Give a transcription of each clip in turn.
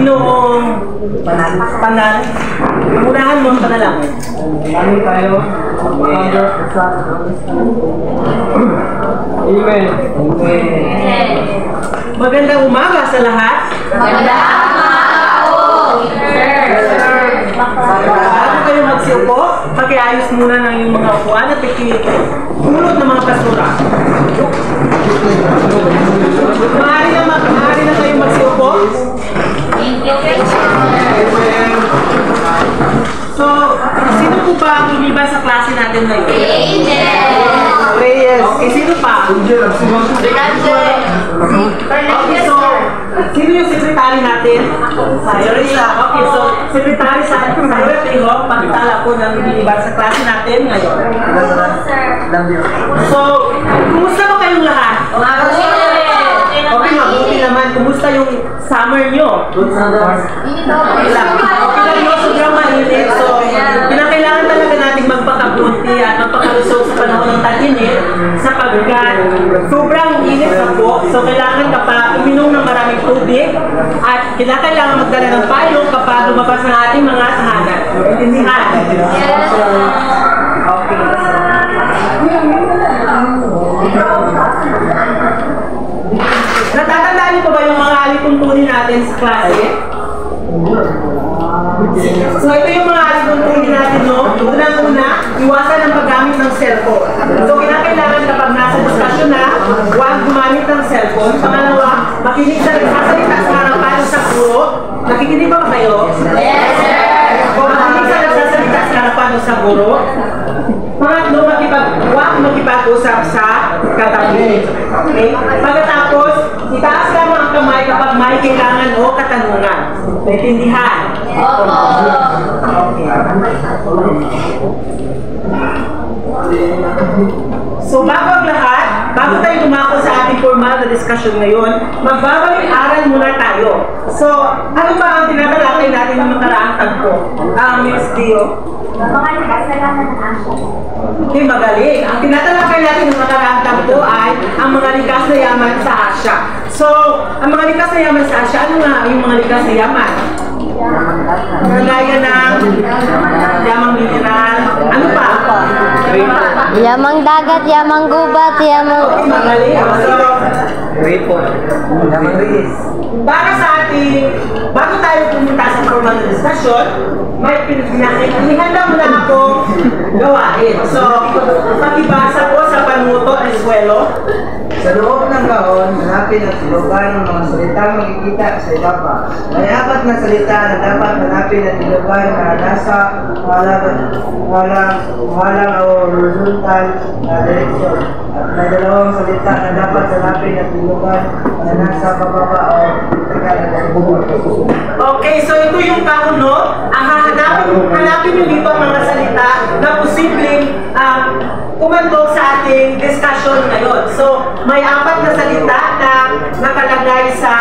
Ginoong Panal. Unahan mo ang panalangin. Amin tayo. Amen. Magandang umaga sa lahat. Magandang umaga po, sir. Bago kayo magsiupo, pakiayos muna ng yung mga upuan at ikipulot ng mga basura. Maaari na kayo magsiupo. Thank you, sir. So, sino po ba ang lumiban sa klase natin ngayon? Reyes. Sino pa? Okay, so, sino yung secretary natin? Okay, so, secretary sa Reho, pagtala po ng lumiban sa klase natin ngayon. So, kumusta ba kayong lahat? Okay, mabuti naman. Kumusta yung summer nyo? Okay lang. Okay lang yun, sobrang mainit. So, kinakailangan talaga natin magpakabuti at magpakalusog sa panahon ng tag-init sapagkat sobrang init na po. So, kailangan kapag uminom ng maraming tubig at kailangan magdala ng payong kapag lumabas ng ating mga tahanan. Intindihan? Okay. Natatandaan niyo pa ba yung mga alituntunin natin sa klase? So ito yung mga alituntunin natin, no? Unang-una, iwasan ang paggamit ng cellphone. So kinakailangan kapag nasa discussion na, huwag gumamit ng cellphone. Pangalawa, makinig sa nagsasalita sa harapan sa guro. Nakikinig ba kayo? Yes, sir. Kung makinig sa nagsasalita sa harapan sa guro. Pangatlo, huwag makipag-usap sa katabi. Okay? Pagkatapos, itaas lamang ang kamay kapag may kailangan o katanungan. Naintindihan? Opo. Okay. So, bago ang lahat, bago tayo dumako sa ating formal na discussion ngayon, magbabalik-aral muna tayo. So, ano ba ang tinatalakay natin ng nakaraang tagpo? Miss Dio? Mga nagkasalanan ng asya. Okay, magaling. Ang tinatalakay natin ng nakaraang tagpo ay ang mga likas na yaman sa Asya. So, ang mga likas na yaman sa Asya, ano nga yung mga likas na yaman? Kagaya ng yamang mineral. Ano pa? Yamang dagat, yamang gubat, yamang... Magaling. So, Yamang Reyes. para sa ating, bago tayo pumunta sa formal na discussion, may pinihanda mo na akong gawain. So, pakibasa ko sa panuto ng swelo. Sa loob ng kahon, hanapin at silugan ng mga salitang makikita sa ibaba. May apat na salita na dapat hanapin at silugan na nasa walang o horizontal na direksyon. At may dalawang salita na dapat hanapin at silugan na nasa bababa o vertikal na direksyon. Okay, so ito yung kahon, no? Ang hanapin nyo dito ang mga salita na posibleng kumandong sa ating discussion ngayon. So, may apat na salita na nakalagay sa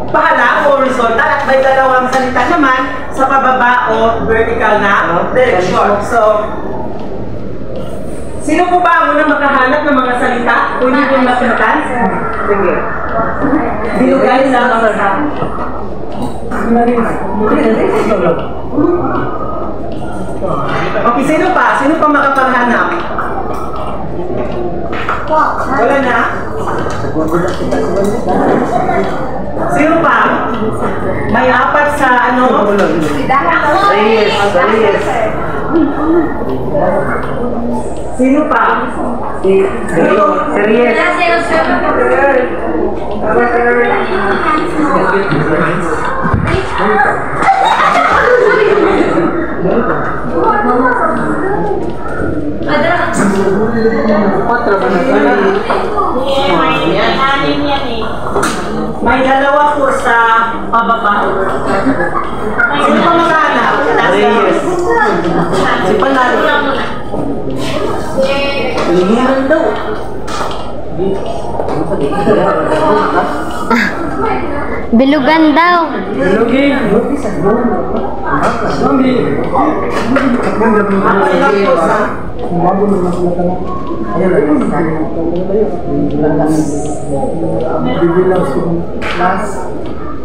pahala o horizontal at may dalawang salita naman sa pababa o vertical na direction. So, sino po ba ang unang makahanap ng mga salita? Kung hindi yung masuntan? Sige. Dilugay sa mga salita. Okay, sino pa? Sino pa makapaghanap? Wala na? Sino pa? May apat sa ano? Reyes. Sino pa? Si Reyes. May dalawa po sa pababa. Sino pa maghanap? Reyes. Si Panalo. Lihiran daw. Bilugan daw.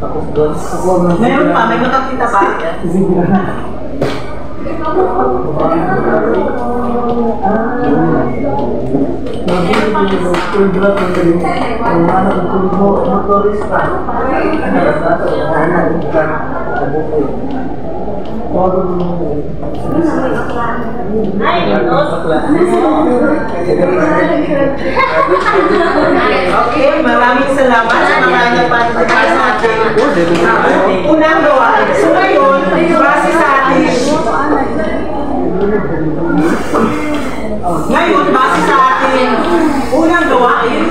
Tapos doon. Meron pa, may makakita pa. Okay, maraming salamat sa mga nagpapagay sa atin. Unang gawain. So ngayon, base sa atin, unang gawain,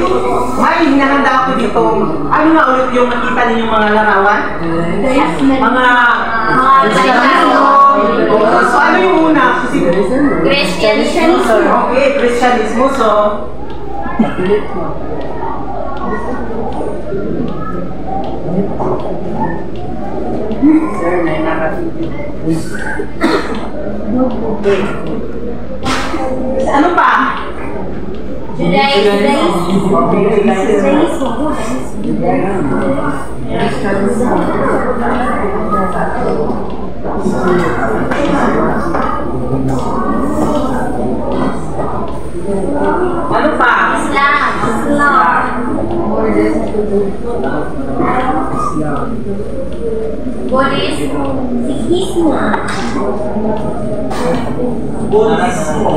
may hinahanda ako dito. Ano na ulit yung nakita ninyong mga larawan? Mga so ano yung una? Christianism. Okay, Christianismo. So, ano pa? Ano pa? Sikhismo. Buddhismo.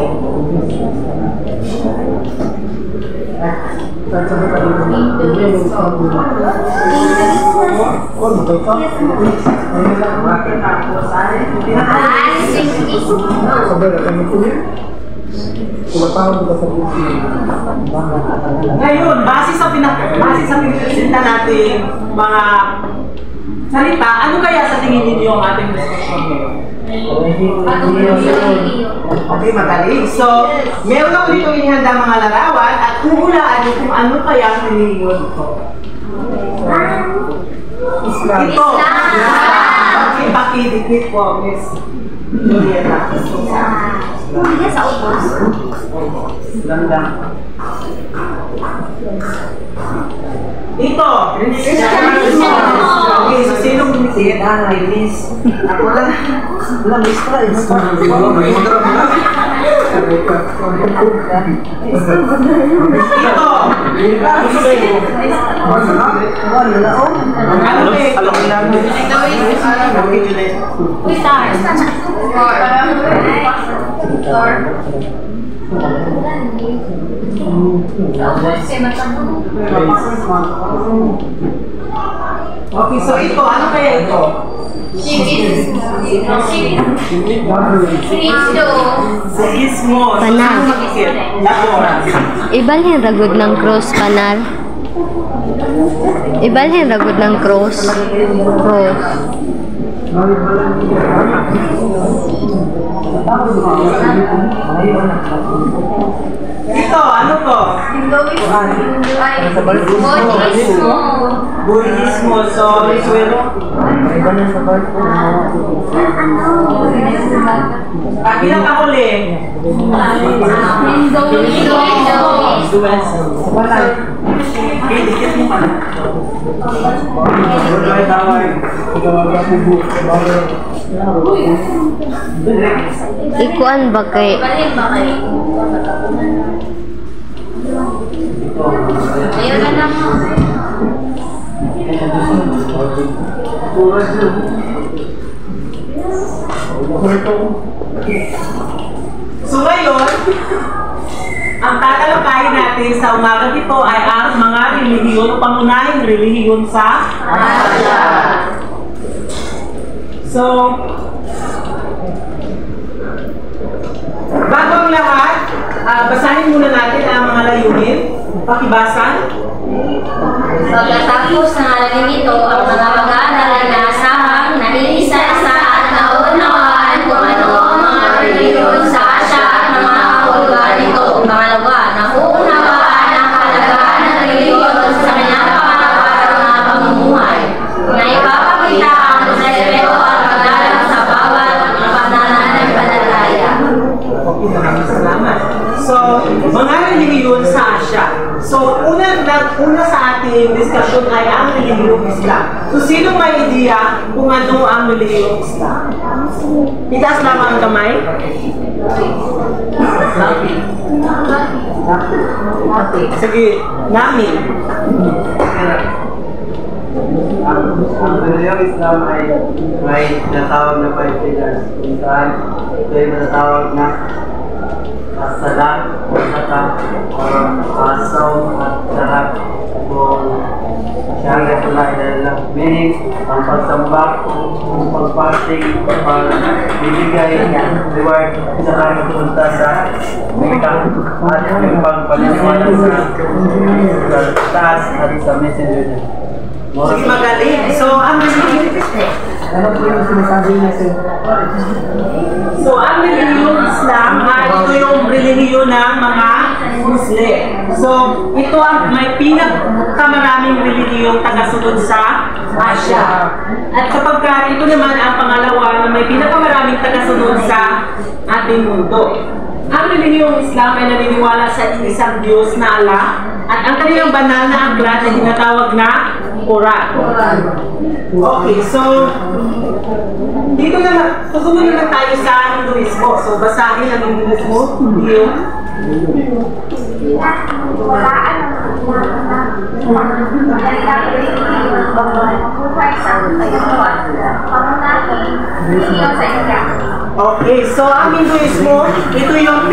Ngayon, base sa pinagpresenta natin mga salita, ano kaya sa tingin ninyo ang ating discussion ngayon? Okay, magaling. So, meron ako dito inihanda mga larawan at huhulaan nyo kung ano kaya ang religion ito. Ito. Okay, pakidikit po, Miss Julieta. Hindi sa ubos. Ganda. Ito. Christianismo. Okay, so sinong bumisit? Miss. Ako lang. Wala, Miss Price. Ito. Okay, so ito, ano kaya ito? Sikhismo. Panal. Ibalhin ragod ng cross, panal. Ibalhin ragod ng cross. Cross. Ito, ano to? Buddhismo. So, Risuelo. Bilang kahuli. Dikit mo pa. Ikuan ba kay Ayun na lang. So ngayon, ang tatalakayin natin sa umaga ito ay ang mga relihiyon o pangunahing relihiyon sa Asia. So, bago ang lahat, basahin muna natin ang mga layunin. Pakibasan. Pagkatapos ng alamin ito, ang mga mag-aaral ay naasahang naiisa-isa at naunawaan kung ano ang mga relihiyon sa Asia at mga kahulugan nito. Pangalawa, nauunawaan ang kahalagaan ng relihiyon sa kanyang pang-araw-araw na pamumuhay, na ipapakita ang respeto at paggalang sa bawat pananampalataya. Okay, maraming salamat. So, mga relihiyon sa Asia. So, una sa ating diskusyon ay ang relihiyong Islam. So, sino may ideya kung ano ang relihiyong Islam? Itaas lamang ang kamay. Sige, namin. Ang relihiyong Islam ay may tinatawag na 5 pillars. Kung saan ito ay matatawag na as-salat, zakat, as-sawm, at zakat. Kung siyang ito na meaning, ang pagsamba, ang pag-fasting, pagbibigay, reward sa kanyang pumunta sa Mekah, at yung pagpaliniwala sa taas at sa messenger niya. Sige, magaling. So, ang Ano po yung sinasabi niya sir? So, ang relihiyong Islam ay ito yung relihiyon ng mga Muslim. So, ito ang may pinakamaraming relihiyong tagasunod sa Asia. At kapag ito naman ang pangalawa na may pinakamaraming tagasunod sa ating mundo. Ang relihiyong Islam ay naniniwala sa isang Diyos na Allah at ang kanilang banal na aklat ay tinatawag na Quran. Okay, so dito na susunod naman tayo sa Hinduismo. So basahin ang Hinduismo. Yung okay, so ang Hinduismo, ito yung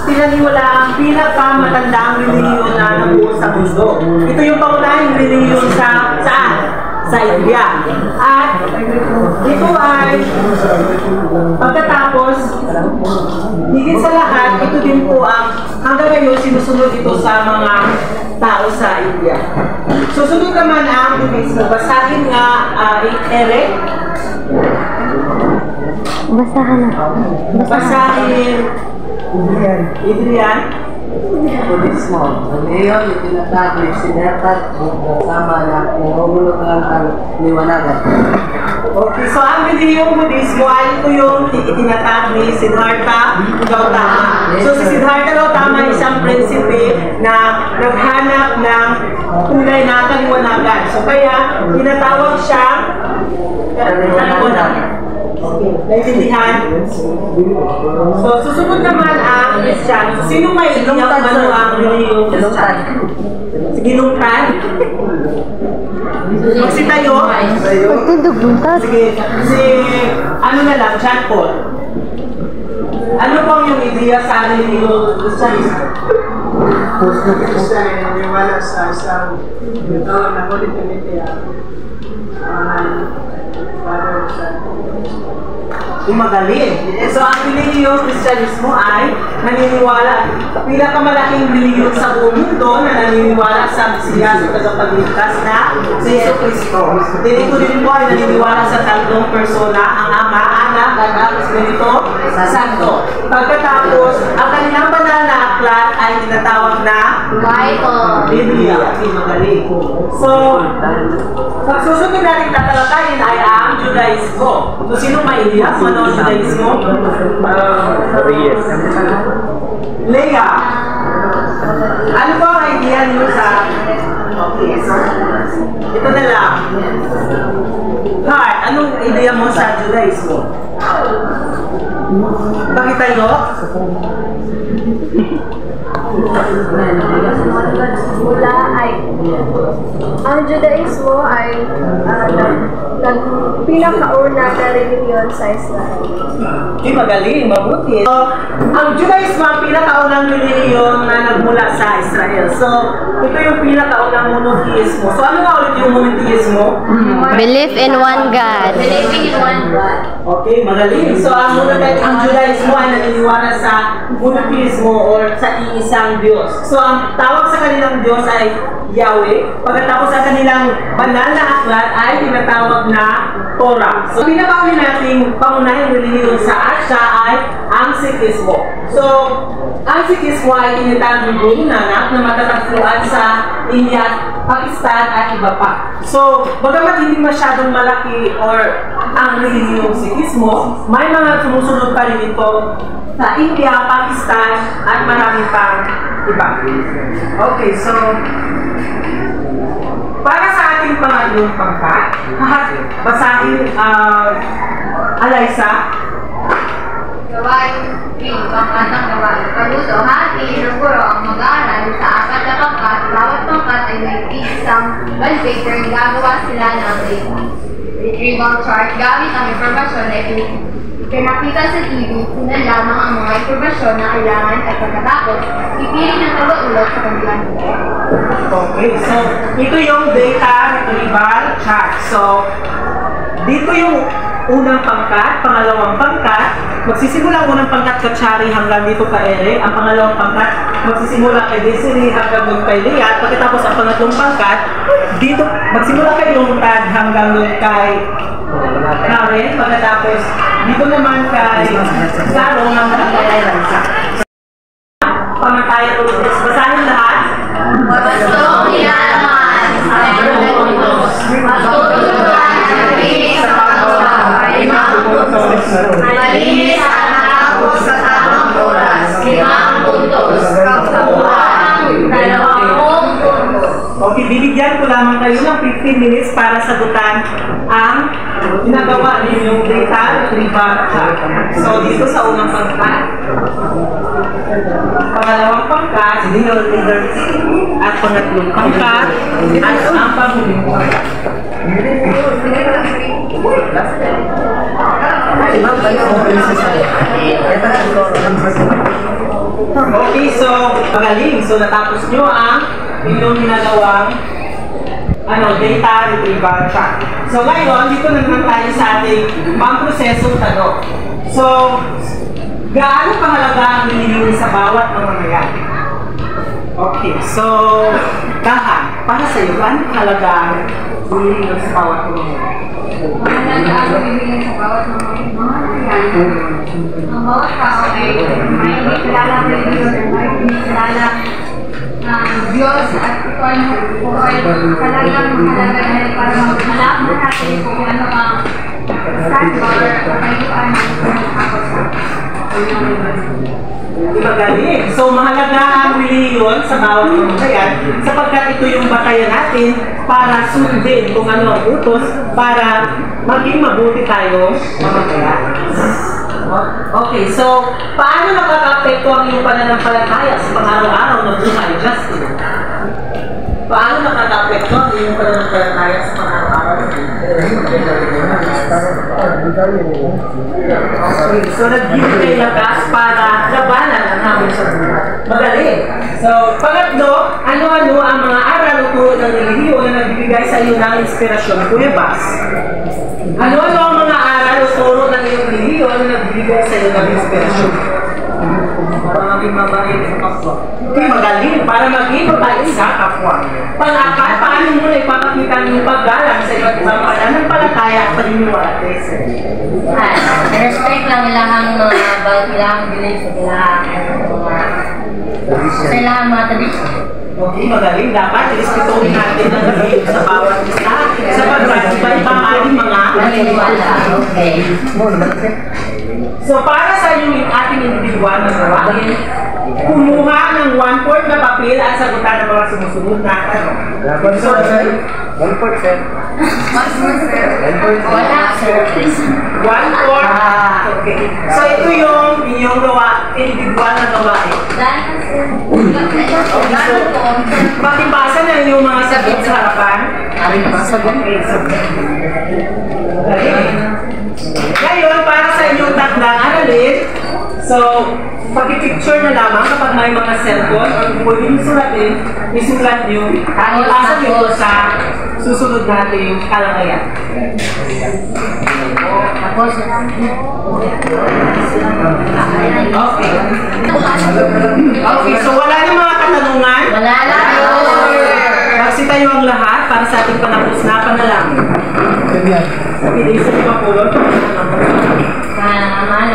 pinaniwalaang pinakamatandang relihiyon na nabuo sa mundo. Ito yung pangunahing relihiyon saan? Sa India. At ito ay pagkatapos, higit sa lahat, ito din po ang hanggang ngayon sinusunod ito sa mga tao sa India. Susunod naman ang Buddhismo. Basahin nga Eric. Basahan na. Basahin Adrian. Budismo. Ngayon, itinatag si Siddhartha sama na nahulugan ang liwanagan. Okay, so ang relihiyong Budismo ay ito yung itinatag ni Siddhartha Gautama. So si Siddhartha Gautama ay isang prinsipe na naghanap ng tunay na kaliwanagan. So kaya tinatawag siyang kaliwanagan. Okay, naintindihan? So, susunod naman ang Christian. Sino may ideya kung ano ang relihiyong Christian? Sige, lungtan. Magsitayo. Pagtindog luntas. Sige, ano na lang, John Paul. Ano pong yung ideya sa relihiyong Christian? Christian ay naniwala sa isang tawag na Holy Trinity. Magaling. So, ang relihiyong Kristyanismo ay naniniwala, pinakamalaking relihiyon sa buong mundo na naniniwala sa Mesiyas o tagapagligtas na si Yesu Cristo. Dito din po ay naniniwala sa tatlong persona, ang Ama, Anak, at ang Espiritu Santo. Pagkatapos, ang kanilang banal na aklat ay tinatawag na Biblia. Magaling. So, pagsusunod natin tatalakayin ay ang Judaismo. So, sino may ideya kung ano ang Judaismo? Leia, ano po ang idea niyo sa... Okay, so, ito na lang. Heart, anong idea mo sa Judaismo? Bakit tayo? Mula ay ang Judaismo ay pinakauna na relihiyon sa Israel. Magaling, mabuti. So, ang Judaismo ang pinakaunang relihiyon na nagmula sa Israel. So, ito yung pinakaunang monotheismo. So, ano nga ulit yung monotheismo? Believe in one God. Believing in one God. Okay, magaling. So, ang Judaismo ay naniniwala sa monotheismo or sa iisang Diyos. So, ang tawag sa kanilang Diyos ay Yahweh. Pagkatapos sa kanilang banal na aklat ay tinatawag na Torah. So, pinakauli nating pangunahing relihiyon sa Asia ay ang Sikhismo. So, ang Sikhismo ay tinatawag ni Guru Nanak na matatagpuan sa India, Pakistan at iba pa. So, bagamat hindi masyadong malaki or ang relihiyong Sikhismo, may mga sumusunod pa rin ito sa India, Pakistan at marami pang iba. Okay, so para sa ating pangatlong pangkat, basahin, Alaysa. Gawain 3, pangkatang gawain. Paluto, hati ng guro ang mag-aaral sa apat na pangkat. Bawat pangkat ay may isang wallpaper na gagawa sila ng retrieval chart gamit ang impormasyon na pinakita sa TV. Sinan lamang ang mga impormasyon na kailangan at pagkatapos ipili ng tagaulog sa kanilang video. Okay, so ito yung data retrieval chart. So, dito yung unang pangkat, pangalawang pangkat, magsisimula ang unang pangkat Kachari hanggang dito ka Ere. Ang pangalawang pangkat, magsisimula kay Desiree hanggang doon kay Lea. Pagkatapos ang pangatlong pangkat, dito, magsimula kay Lungtad hanggang doon kay Karen. Pagkatapos, dito naman kay Saro hanggang kay Alaysa. Pangatayan ulit. Basahin lahat. Pagpastong nilaman sa mga puntos. Pagtutunan ng piling sa paggawa ay 5 puntos. Malinis at nakapos sa tamang oras 5 puntos. Kapuhan 20 puntos. Okay, bibigyan ko lamang kayo ng 15 minutes para sagutan ang ginagawa ninyong data retrieval chart. So, dito sa unang pangkat, pangalawang pangkat, at pangatlong pangkat, at ang panghuling pangkat. Okay, so, magaling. So, natapos nyo ang inyong ginagawang data retrieval chart. So, ngayon, dito na naman tayo sa ating pang-prosesong tanong. So, gaano kahalaga ang hinihingi sa bawat mamamayan? Okay, so, Kahan, para sa iyo, gaano kahalaga ang hinihingi sa bawat mamamayan? Mahalaga ang bibigyan sa bawat mamamayan. Ang bawat tao ay may kilala ang religion at may kilala ang Diyos at ito ay talagang mahalaga dahil para malaman natin kung ano ang standard o kayuan ng nakakot sa Magaling. So, mahalaga ang reliyon sa bawat mamamayan sapagkat ito yung batayan natin para sundin kung ano ang utos para maging mabuti tayo mamamayan. Okay, so, paano nakaka-apekto ang iyong pananampalataya sa pang-araw-araw na buhay, Justin? Paano nakaka-apekto ang iyong pananampalataya sa pang-araw-araw na buhay? Okay, so nagbibigay lakas para labanan ang hamon sa buhay. Magaling. So, pangatlo, ano-ano ang mga aral o turo ng relihiyon na nagbibigay sa iyo ng inspirasyon? Kuya Bas. Ano-ano ang mga aral o turo ng iyong relihiyon na nagbibigay sa iyo ng inspirasyon? Para maging mabait sa kapwa. Okay, magaling. Para maging mabait sa kapwa. Pang-apat, paano mo na ipapakita ng paggalang sa iba't ibang pananampalataya at paniniwala? respect lang ilahang mga ilang beliefs at ilahang mga tradition. Okay, magaling. Dapat respetuhin natin ang belief sa bawat isa. Sapagkat iba-iba ating mga Paniniwala. Okay. So, para sa yung ating individual na gawain, kumuha ng 1/4 na papel at sagutan ng mga sumusunod na tanong. So, 1%. Wala, sir. 1/4. Okay. So, ito yung inyong individual na gawain. Pakibasa na yung mga sagot sa harapan. Okay, sagot. Ngayon, para sa inyong tatlang aralin, so, pag-picture na lamang kapag may mga cellphone or kung pwede yung sulatin, isulat nyo, ipasa nyo sa susunod nating kalagayan. Tapos, Okay. Okay, so wala na mga katanungan. wala lang. Magsitayo ang lahat para sa ating panapos na panalangin. Okay, isa ni Mapulot. Mga naman,